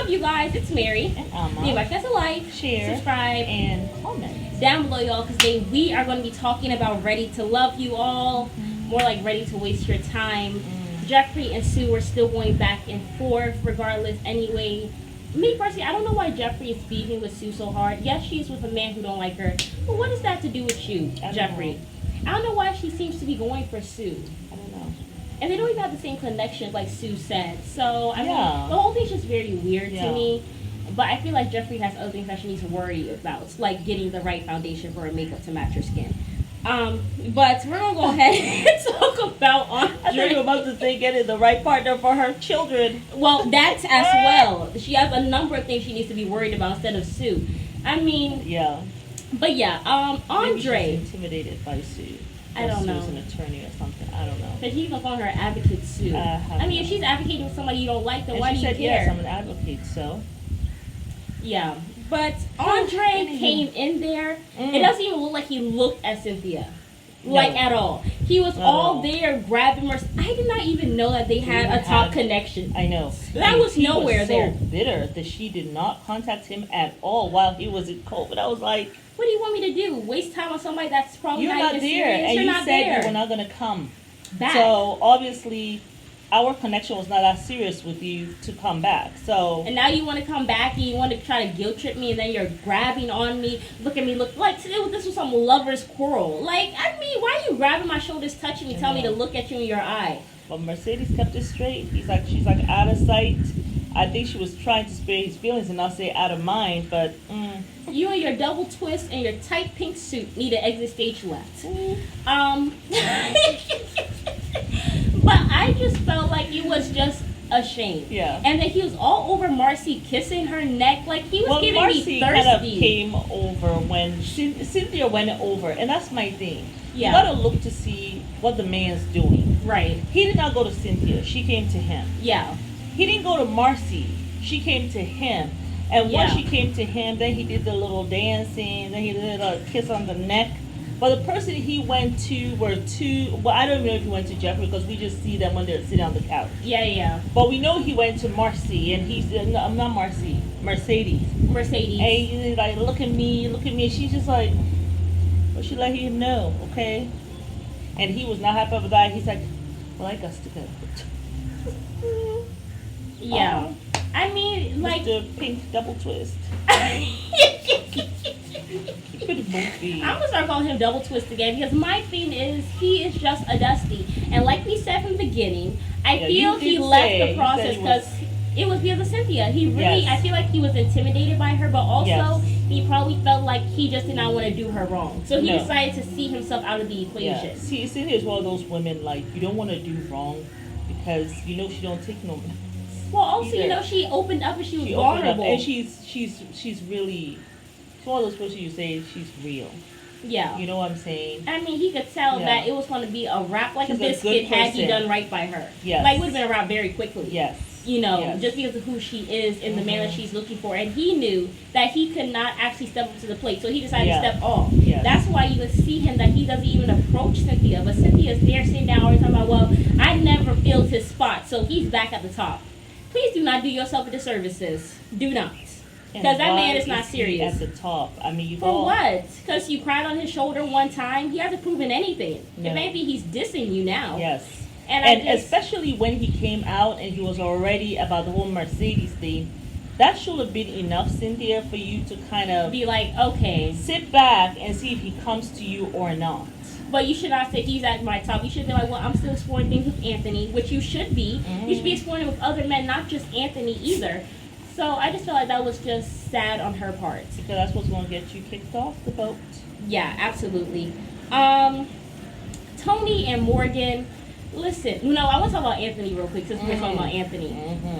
up, you guys? It's Mary. And Alma. Leave us a like, share, subscribe, and comment down below, y'all, because today we are going to be talking about Ready to Love You All, more like Ready to Waste Your Time. Jeffree and Sue are still going back and forth, regardless. Anyway, me personally, I don't know why Jeffree is beefing with Sue so hard. Yes, she is with a man who don't like her, but what does that have to do with you, Jeffree? I don't know why she seems to be going for Sue. I don't know. And they don't even have the same connections like Sue said. So, I mean, the whole thing's just very weird to me. But I feel like Jeffree has other things that she needs to worry about, like getting the right foundation for her makeup to match her skin. But we're going to go ahead and talk about Andre. I think you're about to say getting the right partner for her children. Well, that's as well. She has a number of things she needs to be worried about instead of Sue. I mean... Yeah. But yeah, Andre... Maybe she's intimidated by Sue. I don't know. Sue's an attorney or something. I don't know. Because she's even calling her advocate Sue. I mean, if she's advocating for somebody you don't like, then why do you care? Yes, I'm an advocate, so... Yeah. But Andre came in there. It doesn't even look like he looked at Cynthia. Like, at all. He was all there grabbing her. I did not even know that they had a top connection. I know. That was nowhere there. He was so bitter that she did not contact him at all while he was in COVID. I was like... What do you want me to do? Waste time on somebody that's probably not even there. serious? And You're you not said there. you were not going to come back. So, obviously... Our connection was not that serious with you to come back, so... And now you want to come back and you want to try to guilt trip me and then you're grabbing on me. Look at me, look like this was some lover's quarrel. Like, I mean, why are you grabbing my shoulders, touching me, telling me to look at you in your eye? But Mercedes kept it straight. She's like out of sight. I think she was trying to spare his feelings and not say out of mind, but... You and your double twist and your tight pink suit need to exit stage left. But I just felt like he was just ashamed. Yeah. And that he was all over Marcy, kissing her neck. Like, he was giving Marcy me thirsty. Kind of came over when Cynthia went over. And that's my thing. Yeah. You got to look to see what the man's doing. Right. He did not go to Cynthia. She came to him. Yeah. He didn't go to Marcy. She came to him. And once she came to him, then he did the little dancing. Then he did a kiss on the neck. But the person he went to were two... Well, I don't know if he went to Jeffree because we just see them when they're sitting on the couch. Yeah. But we know he went to Marcy, and he said, no, not Marcy, Mercedes. And he's like, look at me. And she's just like, well, she let him know, okay? And he was not happy with that. He's like, well, I got to go. Yeah. I mean, like... The pink double twist. I'm gonna start calling him double twist again because my thing is he is just a Dusty, and like we said from the beginning, I feel he left the process because it was because of Cynthia. He really, I feel like he was intimidated by her, but also he probably felt like he just did not want to do her wrong, so he decided to see himself out of the equation. Yeah. See, Cynthia is one of those women like you don't want to do wrong because you know she don't take no. Well, also you know she opened up and she was vulnerable, and she's really. One of those people you say she's real. Yeah. You know what I'm saying? I mean, he could tell that it was going to be a wrap like a biscuit had he done right by her. Yes. Like, it would have been a wrap very quickly. Yes. You know, just because of who she is and the man that she's looking for. And he knew that he could not actually step up to the plate. So he decided to step off. Yes. That's why you would see him that he doesn't even approach Cynthia. But Cynthia's there sitting down always talking about, well, I never filled his spot. So he's back at the top. Please do not do yourself a disservice, sis. Do not. Because that man is not serious. At the top. I mean, you For what? Because you cried on his shoulder one time? He hasn't proven anything. No. Maybe he's dissing you now. Yes. And especially when he came out and he was already about the whole Mercedes thing, that should have been enough, Cynthia, for you to kind of... Be like, okay. Sit back and see if he comes to you or not. But you should not say he's at my top. You should be like, well, I'm still exploring things with Anthony, which you should be. You should be exploring it with other men, not just Anthony either. So I just feel like that was just sad on her part. Because that's what's going to get you kicked off the boat. Yeah, absolutely. Tony and Morgan, listen. No, I want to talk about Anthony real quick since we're talking about Anthony.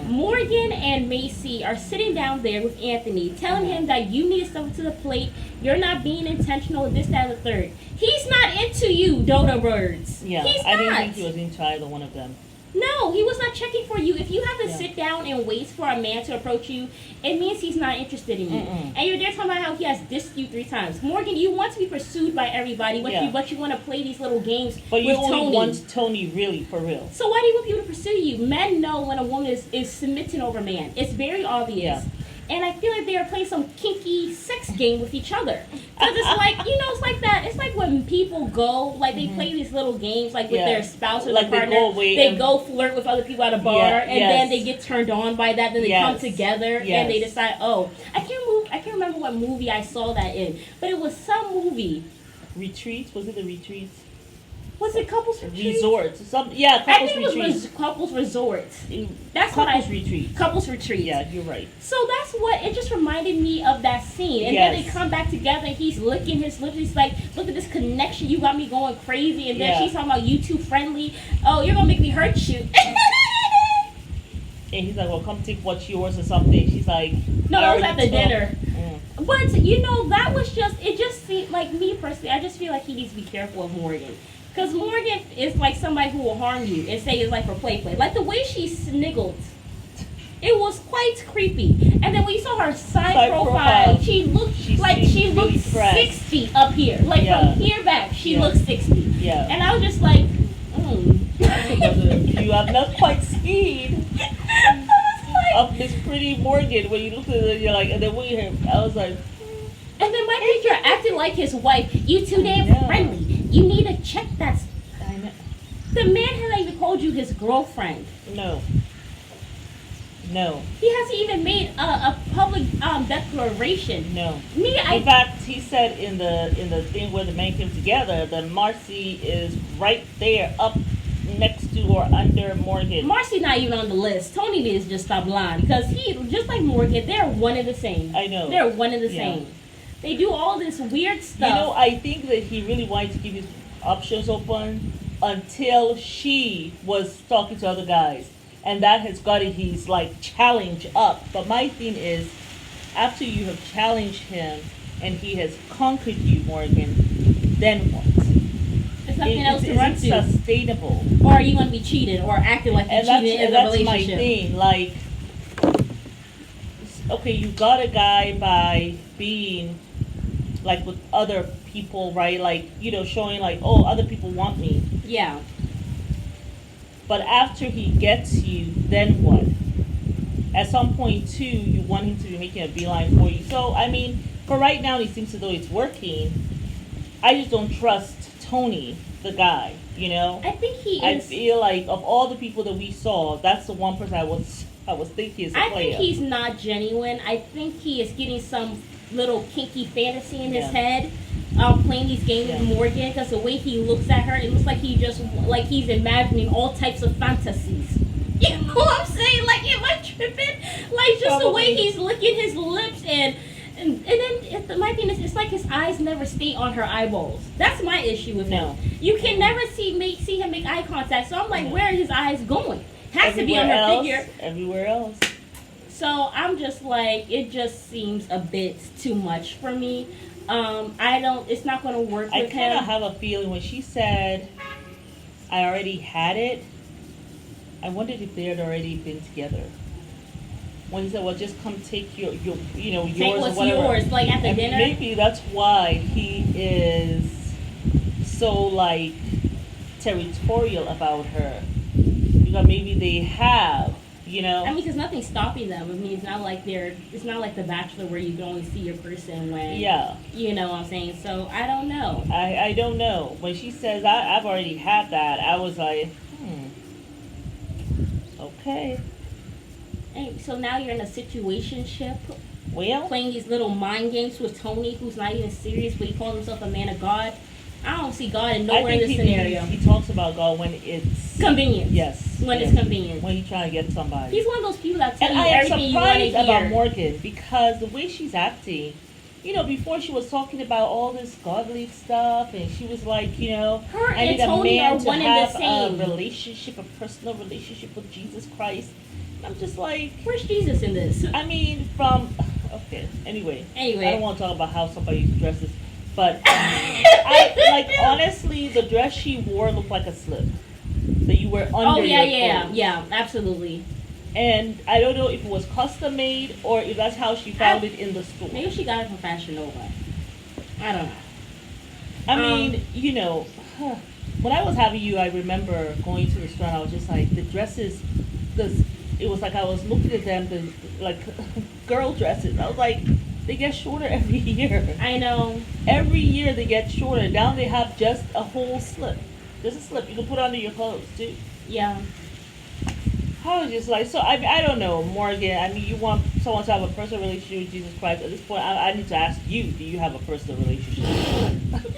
Morgan and Macy are sitting down there with Anthony, telling him that you need to step up to the plate. You're not being intentional, this, that, and the third. He's not into you, Dodo Birds. Yeah, He's I not. didn't think he was into either one of them. No, he was not checking for you. If you have to sit down and wait for a man to approach you, it means he's not interested in you. And you're there talking about how he has dissed you 3 times. Morgan, you want to be pursued by everybody, but you want to play these little games but you with only Tony. want Tony, really, for real. So why do you want people to pursue you? Men know when a woman is submitting over man. It's very obvious. Yeah. And I feel like they are playing some kinky sex game with each other. Because it's like, it's like that. It's like when people go, like they play these little games, like with their spouse or their partner. They go flirt with other people at a bar, and then they get turned on by that. Then they come together, and they decide, I can't remember what movie I saw that in. But it was some movie. Retreats? Was it the Retreats? Was it Couples Retreats? Resorts. Couples Retreats. I think it was Couples Resorts. That's Couples Retreats. Couples Retreats. Yeah, you're right. So that's what, it just reminded me of that scene. And then they come back together and he's licking his lips. He's like, look at this connection. You got me going crazy. And then she's talking about you two friendly. Oh, you're going to make me hurt you. And he's like, well, come take what's yours or something. She's like, no, that was at the dinner. But, that was it just seemed like, me personally, I just feel like he needs to be careful of Morgan. Because Morgan is like somebody who will harm you and say it's like for play. Like the way she sniggled, it was quite creepy. And then when you saw her side profile, she looked like she looked really 60 up here. Like from here back, she looked 60. Yeah. And I was just like, You have not quite seen of Miss Pretty Morgan. When you look at it, you're like, and then when you hear, I was like, and then my picture acted like his wife. You two damn friendly. You need to check that. The man hasn't even called you his girlfriend. No. He hasn't even made a public declaration. No. In fact, he said in the thing where the men came together that Marcy is right there, up next to or under Morgan. Marcy not even on the list. Tony needs to just stop lying because he, just like Morgan, they're one and the same. I know. They're one and the same. They do all this weird stuff. I think that he really wanted to keep his options open until she was talking to other guys. And that has got it, he's like challenged up. But my thing is, after you have challenged him and he has conquered you, Morgan, then what? There's nothing else to run to. It's sustainable. Or are you going to be cheated or acting like you're cheating in a relationship? That's my thing. Like, okay, you got a guy by being like with other people, right? Like, showing like, oh, other people want me. Yeah. But after he gets you, then what? At some point, too, you want him to be making a beeline for you. So, I mean, for right now, it seems as though it's working. I just don't trust Tony, the guy, I think he is. I feel like of all the people that we saw, that's the one person I was thinking is a player. I think he's not genuine. I think he is getting some little kinky fantasy in his head, playing these games with Morgan, because the way he looks at her, it looks like he's imagining all types of fantasies. You know what I'm saying? Like, am I tripping? Like, just the way he's licking his lips and then my thing is, it's like his eyes never stay on her eyeballs. That's my issue with him. You can never see him make eye contact. So I'm like, where are his eyes going? Has to be on her figure. Everywhere else. So I'm just like, it just seems a bit too much for me. It's not going to work with him. I kind of have a feeling when she said, I already had it, I wondered if they had already been together. When he said, well, just come take yours take what's or whatever. Yours, like at the dinner. Maybe that's why he is so, like, territorial about her. Because maybe they have, I mean, because nothing's stopping them. I mean, it's not like The Bachelor where you can only see your person when, you know what I'm saying? So, I don't know. I don't know. When she says, I've already had that, I was like, okay. And so now you're in a situationship. Well, playing these little mind games with Tony, who's not even serious, but he calls himself a man of God. I don't see God in nowhere in this scenario. He talks about God when it's convenient. Yes. When it's convenient. When he's trying to get somebody. He's one of those people that tell you everything you want to hear. And I am surprised about Morgan because the way she's acting, before she was talking about all this godly stuff, and she was like, her I need and Tony a man are one and the same. a relationship, a personal relationship with Jesus Christ. I'm just like, where's Jesus in this? I mean, anyway, I don't want to talk about how somebody dresses, but honestly, the dress she wore looked like a slip. that you wear under your clothes. Yeah, absolutely. And I don't know if it was custom made or if that's how she found it in the store. Maybe she got it from Fashion Nova. I don't know. I mean, you know, when I was having you, I remember going to the store and I was just like, the dresses, it was like I was looking at them, like girl dresses. I was like, they get shorter every year. I know. Every year they get shorter. Now they have just a whole slip. Just a slip. You can put under your clothes too. Yeah. I was just like, so I don't know, Morgan. I mean, you want someone to have a personal relationship with Jesus Christ. At this point, I need to ask you, do you have a personal relationship?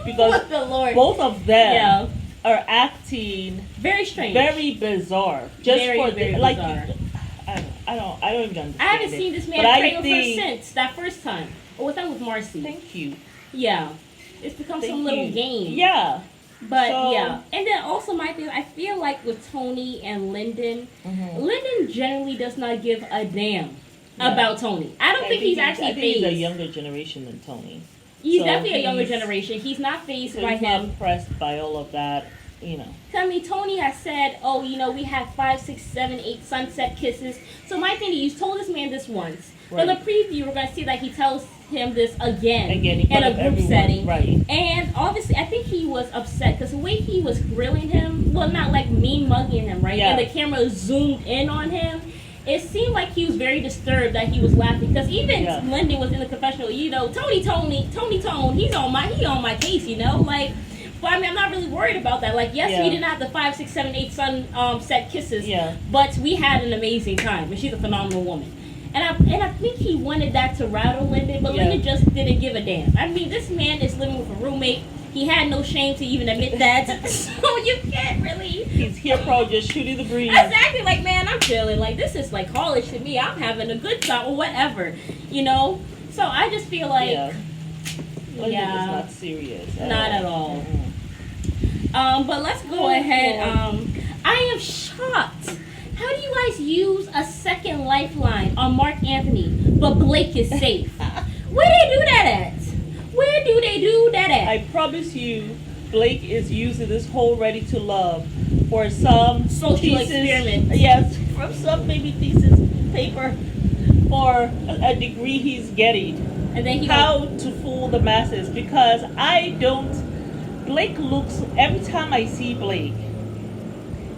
Because the Lord. Both of them are acting very strange, very bizarre. Just very, for very like, bizarre. I don't even understand. I haven't seen this man pray with her since that first time. Or was that with Marcy? Thank you. Yeah, it's become some little game. Yeah. But yeah, and then also my thing, I feel like with Tony and Lyndon, Lyndon generally does not give a damn about Tony. I don't think he's actually I think he's a younger generation than Tony. He's definitely a younger generation. He's not fazed by him. He's not impressed by all of that, you know. I mean, Tony has said, oh, you know, we had 5, 6, 7, 8 sunset kisses. So my thing is, you told this man this once. Right. For the preview, we're going to see that he tells him this again in a group setting. Right. And obviously, I think he was upset because the way he was grilling him, well, not like mean mugging him, right? Yeah. And the camera zoomed in on him. It seemed like he was very disturbed that he was laughing because even Lyndon was in the confessional. You know, Tony, he's on my case. You know, like. But I mean, I'm not really worried about that. Like, yes, we didn't have the 5, 6, 7, 8 sunset kisses. Yeah. But we had an amazing time, and she's a phenomenal woman. And I think he wanted that to rattle Lyndon, but Lyndon just didn't give a damn. I mean, this man is living with a roommate. He had no shame to even admit that. So you can't really. He's here probably just shooting the breeze. Exactly. Like, man, I'm chilling. Like, this is like college to me. I'm having a good time or whatever, you know? So I just feel like. Lyndon is not serious. Not at all. But let's go ahead. I am shocked. How do you guys use a second lifeline on Mark Anthony, but Blake is safe? Where do they do that at? Where do they do that at? I promise you, Blake is using this whole Ready to Love for some social experiment. Yes, from some maybe thesis paper for a degree he's getting. And then how to fool the masses, because Blake looks, every time I see Blake,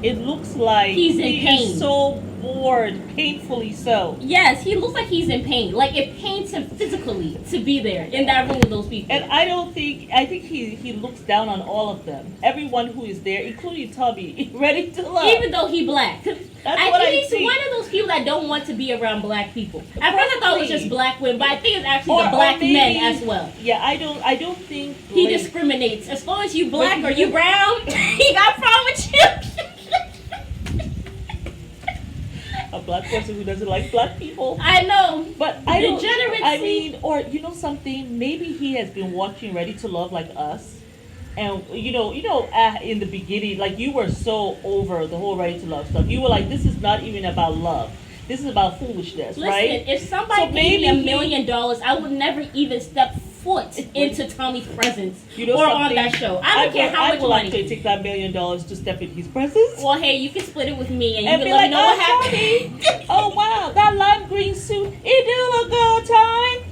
it looks like he's in pain. Is so bored, painfully so. Yes, he looks like he's in pain. Like it pains him physically to be there in that room with those people. And I think he looks down on all of them. Everyone who is there, including Tubby, Ready to Love. Even though he black. I think he's one of those people that don't want to be around black people. At first I thought it was just black women, but I think it's actually the black men as well. Yeah, I don't think he discriminates. As long as you black or you brown, he got a problem with you. A black person who doesn't like black people. I know, but I don't. I mean, or you know something? Maybe he has been watching Ready to Love like us, and you know, in the beginning, like you were so over the whole Ready to Love stuff. You were like, this is not even about love. This is about foolishness, right? Listen, if somebody gave me $1 million, I would never even step foot into Tommy's presence or on that show. I don't care how much money. I will actually take that $1 million to step in his presence. Well, hey, you can split it with me, and you can let me know what happened. Oh wow, that lime green suit, it do look good, Tommy.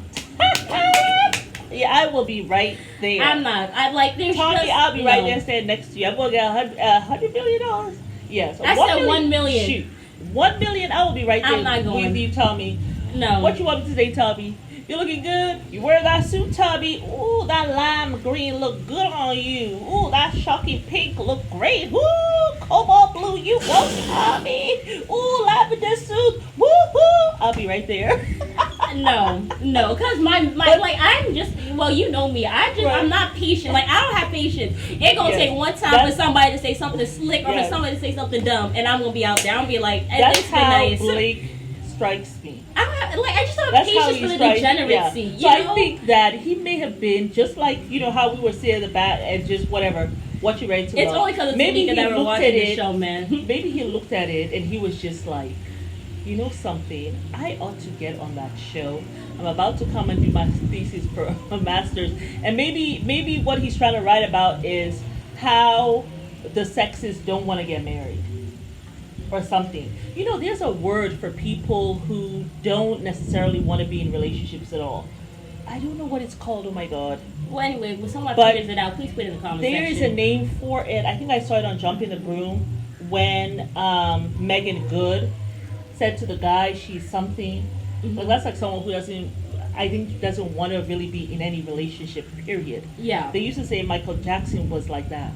Yeah, I will be right there. I'm not. I like this. Tommy, I'll be right there standing next to you. I'm gonna get $100 million. Yes, I said $1 million. Shoot, $1 million. I will be right there. I'm not going with you, Tommy. No. What you want me to say, Tommy? You looking good. You wear that suit, Tubby. Ooh, that lime green look good on you. Ooh, that shocking pink look great. Ooh, cobalt blue, you go, Tubby. Ooh, lavender suit. Woo-hoo. I'll be right there. No, because I'm just, well, you know me. I'm not patient. Like, I don't have patience. It's going to take one time for somebody to say something slick or for somebody to say something dumb, and I'm going to be out there. I'm going to be like, that's how Blake strikes me. I just don't have patience for the degeneracy. Yeah. So I think that he may have been just like, you know, how we were saying the bat and just whatever, what you ready to It's only because maybe he never watched the show, man. Maybe he looked at it and he was just like, you know something, I ought to get on that show. I'm about to come and do my thesis for a master's. And maybe what he's trying to write about is how the sexes don't want to get married or something. You know, there's a word for people who don't necessarily want to be in relationships at all. I don't know what it's called. Oh my god. Well, anyway, when someone But figures it out, please put it in the comments there section. is a name for it. I think I saw it on Jumping the Broom when Megan Good said to the guy she's something. Well, that's like someone who doesn't want to really be in any relationship, period. Yeah. They used to say Michael Jackson was like that.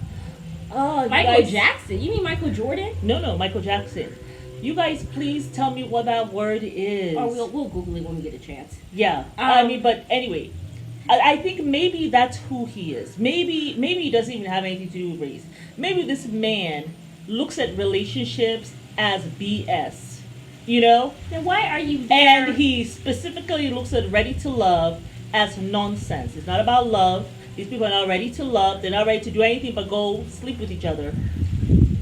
Oh, Michael Jackson? You mean Michael Jordan? No, Michael Jackson. You guys, please tell me what that word is. Or we'll Google it when we get a chance. Yeah. But anyway, I think maybe that's who he is. Maybe he doesn't even have anything to do with race. Maybe this man looks at relationships as BS. You know? Then why are you there? And he specifically looks at Ready to Love as nonsense. It's not about love. These people are not ready to love. They're not ready to do anything but go sleep with each other.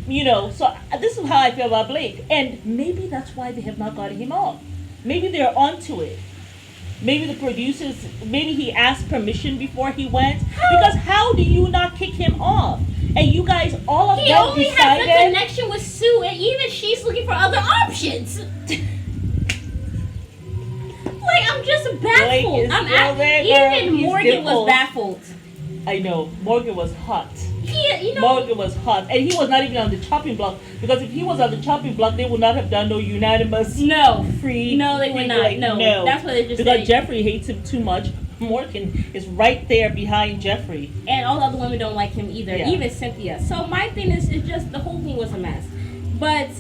You know, so this is how I feel about Blake. And maybe that's why they have not gotten him off. Maybe they're onto it. Maybe the producers, maybe he asked permission before he went. Because how do you not kick him off? And you guys, all of them decided... He only has a connection with Sue, and even she's looking for other options. Like, I'm just baffled. Even Morgan was baffled. I know. Morgan was hot. You know, Morgan was hot. And he was not even on the chopping block. Because if he was on the chopping block, they would not have done no unanimous free. No, they would not. Like, no. That's what they just because said. Jeffrey hates him too much. Morgan is right there behind Jeffrey. And all the other women don't like him either. Yeah. Even Cynthia. So my thing is just the whole thing was a mess. But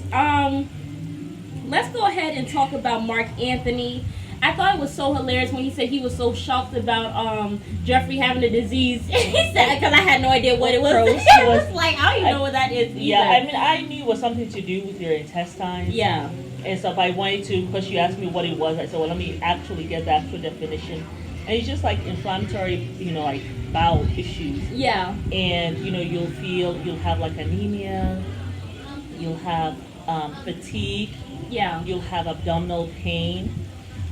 let's go ahead and talk about Mark Anthony. I thought it was so hilarious when he said he was so shocked about Jeffrey having a disease. He said, because I had no idea what it was. It was like, I don't even know what that is either. Yeah, I mean, I knew it was something to do with your intestines. Yeah. And stuff. I wanted to, because she asked me what it was. I said, well, let me actually get the actual definition. And it's just like inflammatory, like bowel issues. Yeah. And, you'll have like anemia. You'll have fatigue. Yeah. You'll have abdominal pain.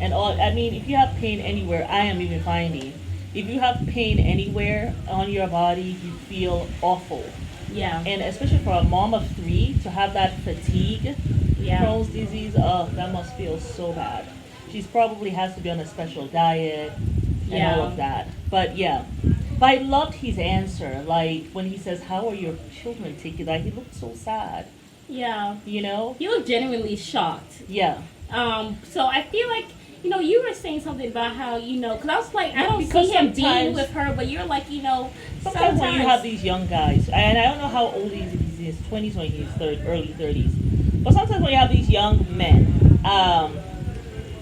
And if you have pain anywhere, I am even finding, if you have pain anywhere on your body, you feel awful. Yeah. And especially for a mom of 3 to have that fatigue, Crohn's disease, that must feel so bad. She's probably has to be on a special diet and all of that. But I loved his answer. Like when he says, "How are your children taking that?" He looked so sad. Yeah. You know? He looked genuinely shocked. Yeah. So I feel like, you were saying something about how, because I was like, I don't see him being with her, but you're like, sometimes when you have these young guys, and I don't know how old he is, if he's in his 20s or he's early 30s, but sometimes when you have these young men,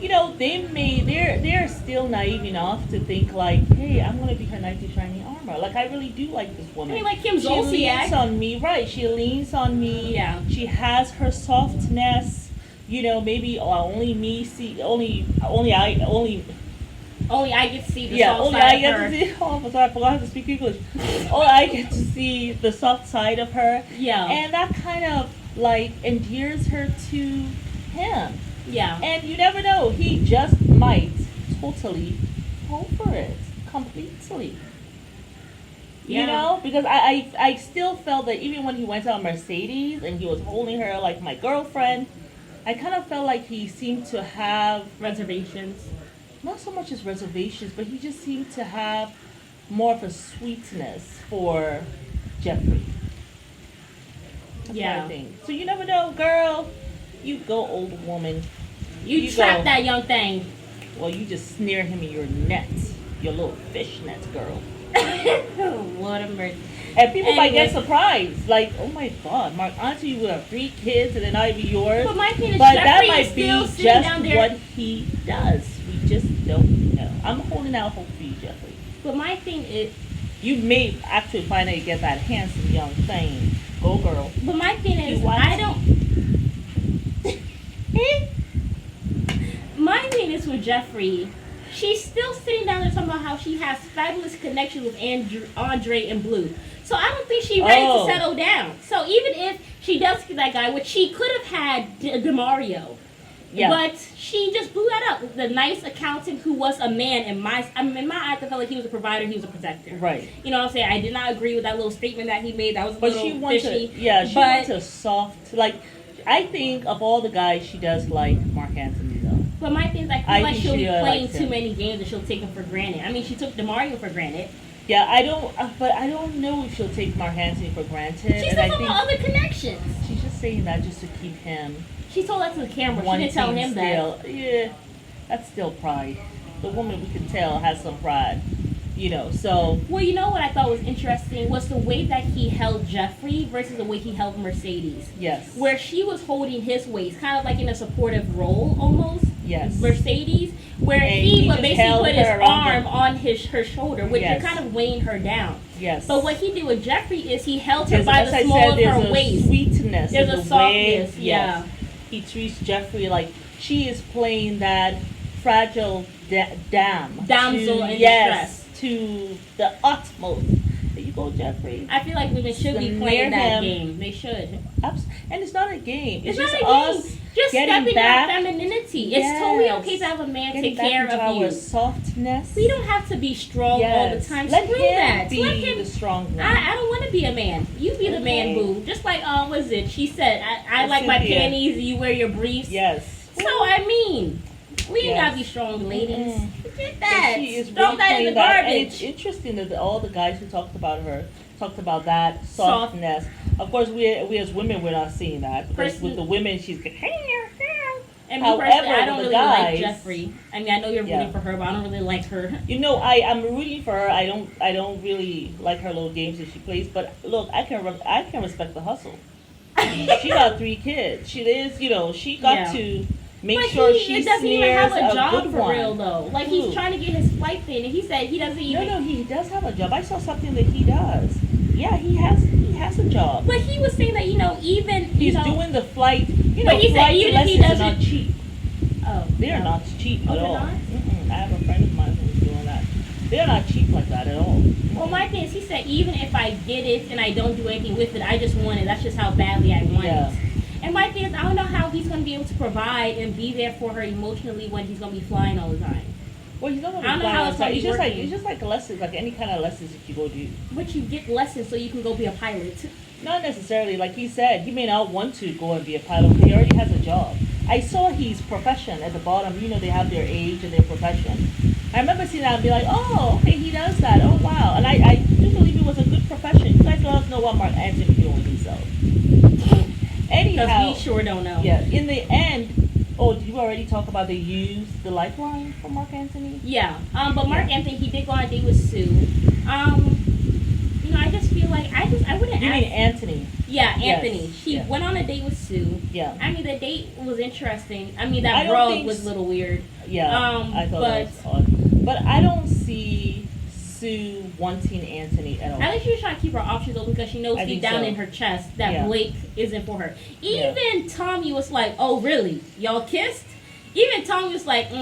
they're still naive enough to think like, hey, I'm going to be her knight in shining armor. Like, I really do like this woman. I mean, like Kim She Zolciak. leans on me, right? She leans on me. Yeah. She has her softness. Maybe only me see, only I get to see the soft side of her. Oh, I'm sorry, I forgot how to speak English. Only I get to see the soft side of her. Yeah. And that kind of like endears her to him. Yeah. And you never know, he just might totally fall for it completely. Yeah. Because I still felt that even when he went on Mercedes and he was holding her like my girlfriend, I kind of felt like he seemed to have reservations. Not so much as reservations, but he just seemed to have more of a sweetness for Jeffrey. That's what I think. So you never know, girl. You go, old woman. You trap that young thing. Well, you just snare him in your net. Your little fish net, girl. Lord of mercy. And people might get surprised. Like, oh my God, Mark Anthony, you have 3 kids and they're not even yours. But my thing is, that Jeffrey might is be still just sitting down there. what he does. We just don't know. I'm holding out hope for you, Jeffrey. But my thing is, you may actually finally get that handsome young thing. Go, girl. But my thing is, I don't. My thing is with Jeffrey. She's still sitting down there talking about how she has fabulous connection with Andre and Blue. So I don't think she's ready to settle down. So even if she does get that guy, which she could have had DeMario, Yeah. But she just blew that up. The nice accountant who was a man in my eyes, I felt like he was a provider, he was a protector. Right. You know what I'm saying? I did not agree with that little statement that he made. That was a But little she wants fishy. she wants a soft, like, I think of all the guys, she does like Mark Anthony though. But my thing is, I feel like she'll be playing too him. many games and she'll take him for granted. I mean, she took DeMario for granted. Yeah, but I don't know if she'll take Mark Anthony for granted. She's talking about other connections. She's just saying that just to keep him. She told that to the camera. She didn't tell him that. Yeah, that's still pride. The woman, we can tell, has some pride. You know, so. Well, you know what I thought was interesting was the way that he held Jeffrey versus the way he held Mercedes. Yes. Where she was holding his waist, kind of like in a supportive role almost. Yes. Mercedes, where he would basically put his arm on her shoulder, which yes. is kind of weighing her down. Yes. But what he did with Jeffrey is he held her by the small of her waist. Sweetness. There's a softness. Yes. He treats Jeffrey like she is playing that fragile damsel in distress to the utmost. There you go, Jeffrey. I feel like women should be playing that game. They should. And it's not a game. It's just not a us game. Just stepping back, our femininity. It's totally okay to have a man take care of you. Our softness. We don't have to be strong all the time. Let Screw him that. be Let him the strong one. I don't want to be a man. You be the man, boo. Just like was it? She said, I like my panties. You wear your briefs. Yes. So I mean, we ain't gotta be strong, ladies. Forget that. She is Throw really that in the that. garbage. And it's interesting that all the guys who talked about her talked about that softness. Of course, we as women, we're not seeing that because with the women, she's like, and me personally, I don't really like Jeffrey. I mean, I know you're rooting for her, but I don't really like her. You know, I'm rooting for her. I don't really like her little games that she plays. But look, I can respect the hustle. She got 3 kids. She is, you know, she got to make sure she doesn't even have a job for one. real though. Like he's trying to get his flight thing, and he said he doesn't even. No, he does have a job. I saw something that he does. Yeah, he has a job. But he was saying that even he's doing the flight. You know, but he said even if he doesn't, not cheap. Oh, they're not cheap at all. Not? I have a friend of mine who's doing that. They're not cheap like that at all. Well, my thing is, he said even if I get it and I don't do anything with it, I just want it. That's just how badly I want it. And my thing is, I don't know how he's going to be able to provide and be there for her emotionally when he's going to be flying all the time. Well, he's not going to be flying all the time. It's just like lessons, like any kind of lessons that you go do. But you get lessons so you can go be a pilot. Not necessarily. Like he said, he may not want to go and be a pilot, but he already has a job. I saw his profession at the bottom. You know, they have their age and their profession. I remember seeing that and be like, oh, okay, he does that. Oh, wow. And I do believe it was a good profession. You guys let us know what Mark Anthony doing himself. Anyhow. Because we sure don't know. Yeah. In the end, did you already talk about the lifeline for Mark Anthony? Yeah. But Mark Anthony, he did go on a date with Sue. You know, I just feel like I wouldn't. You mean Anthony? Yeah, Anthony. She went on a date with Sue. Yeah. I mean, the date was interesting. I mean, that rug was a little weird. Yeah. I thought that was odd. But I don't see Sue wanting Anthony at all. I think she was trying to keep her options open because she knows deep down in her chest that Blake isn't for her. Even Tommy was like, "Oh, really? Y'all kissed?" Even Tommy was like,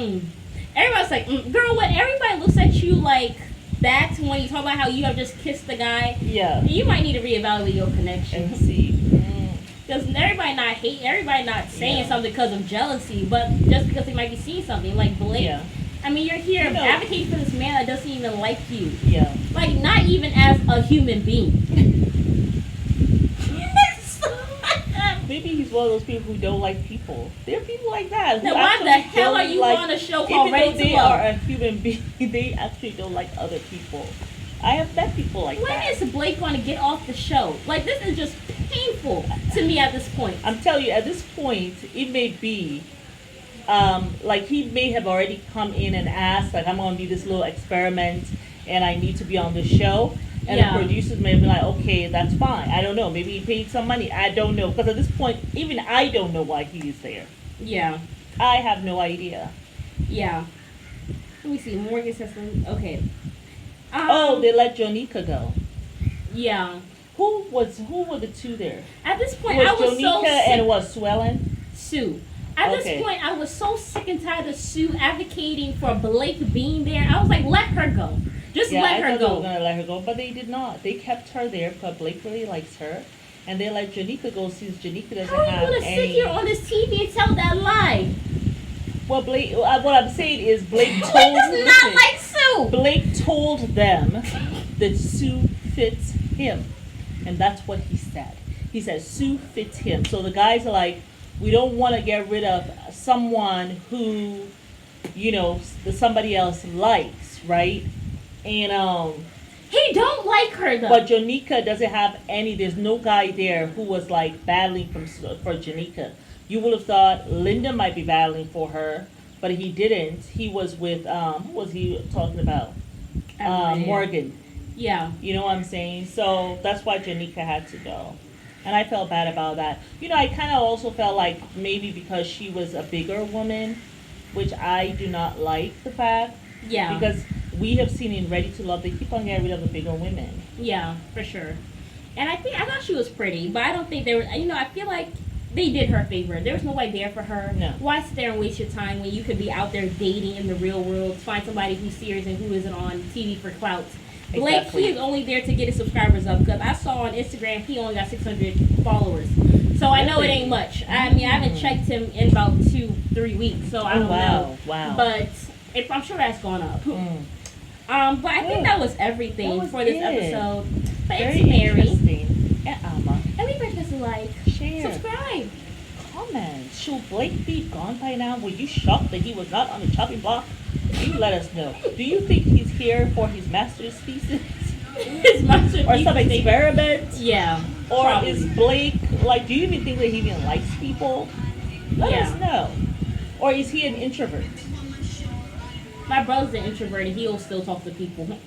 Everybody's like, girl, when everybody looks at you like that when you talk about how you have just kissed the guy, you might need to reevaluate your connection. And see. Because everybody not saying something because of jealousy, but just because they might be seeing something. Like Blake. Yeah. I mean, you're here advocating for this man that doesn't even like you. Yeah. Like, not even as a human being. Maybe he's one of those people who don't like people. There are people like that. Now, why the hell are you on a show called Ready to Love? Even though they are a human being, they actually don't like other people. I have met people like that. When is Blake going to get off the show? Like, this is just painful to me at this point. I'm telling you, at this point, it may be, like he may have already come in and asked, like, I'm going to do this little experiment and I need to be on the show. And the producers may be like, okay, that's fine. I don't know. Maybe he paid some money. I don't know. Because at this point, even I don't know why he is there. Yeah. I have no idea. Yeah. Let me see. Morgan says something. Okay. They let Jonica go. Yeah. Who were the two there? At this point, I was Jonica so sick. And was Swellen? Sue. At this point, I was so sick and tired of Sue advocating for Blake being there. I was like, let her go. Just let her go. They were going to let her go, but they did not. They kept her there because Blake really likes her. and they let Janika go since Janika doesn't How are you have gonna sit any. here on this TV and tell that lie? Well, Blake, what I'm saying is Blake told. Blake does not listen, like Sue. Blake told them that Sue fits him, and that's what he said. He said Sue fits him. So the guys are like, we don't want to get rid of someone who, somebody else likes, right? And he don't like her though. but Janika doesn't have any. There's no guy there who was like battling for Janika. You would have thought Linda might be battling for her, but he didn't. He was with who was he talking about? Morgan. Yeah. You know what I'm saying? So that's why Janika had to go. And I felt bad about that. I kind of also felt like maybe because she was a bigger woman, which I do not like the fact. Yeah. Because we have seen in Ready to Love, they keep on getting rid of the bigger women. Yeah, for sure. And I thought she was pretty, but I don't think there was, I feel like they did her a favor. There was nobody there for her. No. Why sit there and waste your time when you could be out there dating in the real world, find somebody who's serious and who isn't on TV for clout? Blake, Exactly. he is only there to get his subscribers up because I saw on Instagram he only got 600 followers. So I know it ain't much. I mean, I haven't checked him in about 2-3 weeks, so I don't know. Wow. But I'm sure that's gone up. But I think that was everything for this episode. But Very it's Mary. interesting. And Alma. And leave us a like, Share. subscribe. Comment. Should Blake be gone by now? Were you shocked that he was not on the chopping block? You let us know. Do you think he's here for his master's thesis? His master's Or some experiment? Yeah. Or probably. is Blake, like, do you even think that he even likes people? Let us know. Or is he an introvert? My brother's an introvert and he'll still talk to people.